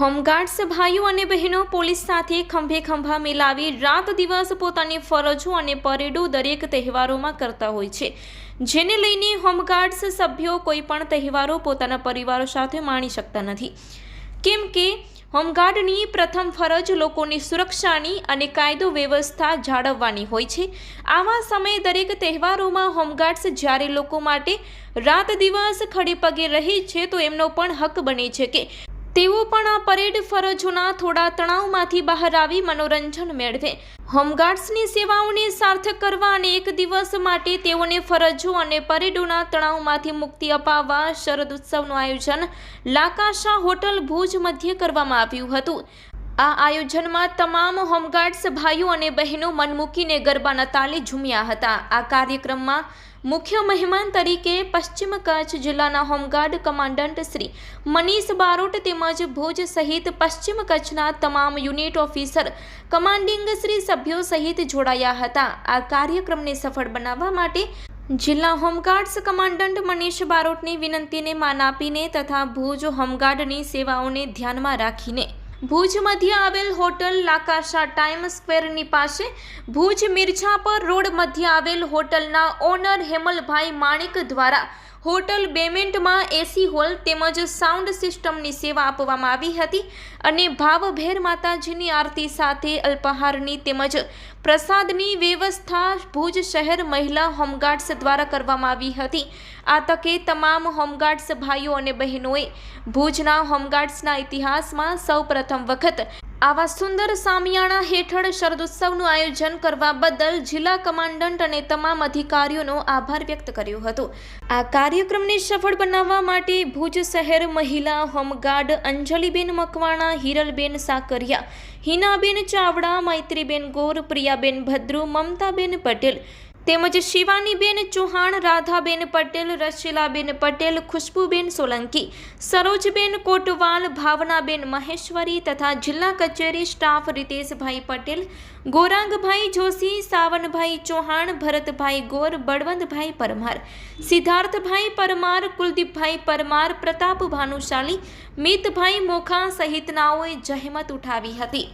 Home guards ભાઈઓ અને બહેનો પોલીસ સાથે ખંભે ખંભા મિલાવી રાત દિવસ પોતાની ફરજો અને પરેડો દરેક તહેવારોમાં કરતા હોય છે, જેને લઈને હોમગાર્ડ્સ સભ્યો કોઈ પણ તહેવારો પોતાના પરિવારો સાથે માણી શકતા નથી, કેમ કે હોમગાર્ડની પ્રથમ ફરજ લોકોની સુરક્ષાની અને કાયદો વ્યવસ્થા જાળવવાની હોય છે। આવા સમયે દરેક તહેવારોમાં હોમગાર્ડ્સ જ્યારે લોકો માટે રાત દિવસ ખડે પગે રહે છે, તો એમનો પણ હક બને છે કે તેઓ પણ આ પરેડ ફરજોના થોડા તણાવમાંથી બહાર આવી મનોરંજન મેળવે। હોમગાર્ડ્સની સેવાઓને સાર્થક કરવા અને એક દિવસ માટે તેઓને ફરજો અને પરેડોના તણાવમાંથી મુક્તિ અપાવવા શરદ ઉત્સવનું આયોજન લાકાશા હોટલ ભુજ મધ્યે કરવામાં આવ્યું હતું। આ આયોજનમાં તમામ હોમગાર્ડ્સ ભાઈઓ અને બહેનો મન મૂકીને ગરબાના તાલે ઝૂમ્યા હતા। આ કાર્યક્રમમાં મુખ્ય મહેમાન તરીકે પશ્ચિમ કચ્છ જિલ્લાના હોમગાર્ડ કમાન્ડન્ટ શ્રી મનીષ બારોટ તેમજ ભુજ સહિત પશ્ચિમ કચ્છના તમામ યુનિટ ઓફિસર કમાન્ડિંગ શ્રી સભ્યો સહિત જોડાયા હતા। આ કાર્યક્રમને સફળ બનાવવા માટે જિલ્લા હોમગાર્ડ્સ કમાન્ડન્ટ મનીષ બારોટની વિનંતીને માન આપીને તથા ભુજ હોમગાર્ડની સેવાઓને ધ્યાનમાં રાખીને ભુજ મધ્ય આવેલ હોટલ લાકાશા ટાઈમ સ્ક્વેરની પાસે ભુજ મિર્ઝાપર રોડ મધ્ય આવેલ હોટલના ઓનર હેમલભાઈ માણિક દ્વારા હોટલ બેમેન્ટમાં એસી હોલ તેમજ સાઉન્ડ સિસ્ટમની સેવા આપવામાં આવી હતી અને ભાવભેર માતાજીની આરતી સાથે અલ્પાહારની તેમજ પ્રસાદની વ્યવસ્થા ભુજ શહેર મહિલા હોમગાર્ડ્સ દ્વારા કરવામાં આવી હતી। આ તકે તમામ હોમગાર્ડ્સ ભાઈઓ અને બહેનોએ ભુજના હોમગાર્ડ્સના ઇતિહાસમાં સૌપ્રથમ વખત આવા સુંદર સામિયાણા હેઠળ શરદોત્સવનું આયોજન કરવા બદલ જિલ્લા કમાન્ડન્ટ અને તમામ અધિકારીઓનો આભાર વ્યક્ત કર્યો હતો। આ કાર્યક્રમને સફળ બનાવવા માટે ભુજ શહેર મહિલા હોમગાર્ડ અંજલિબેન મકવાણા, હિરલબેન સાકરિયા, હિનાબેન ચાવડા, મૈત્રીબેન ગોર, પ્રિયાબેન ભદ્રુ, મમતાબેન પટેલ તેમજ શિવાનીબેન ચૌહાણ, રાધાબેન પટેલ, રશીલાબેન પટેલ, ખુશ્બુબેન સોલંકી, સરોજબેન કોટવાલ, ભાવનાબેન મહેશ્વરી તથા જિલ્લા કચેરી સ્ટાફ રીતેશભાઈ પટેલ, ગોરાંગભાઈ જોશી, સાવનભાઈ ચૌહાણ, ભરતભાઈ ગોર, બળવંતભાઈ પરમાર, સિદ્ધાર્થભાઈ પરમાર, કુલદીપભાઈ પરમાર, પ્રતાપ ભાનુશાલી, મિતભાઈ મોખા સહિતનાઓએ જહેમત ઉઠાવી હતી।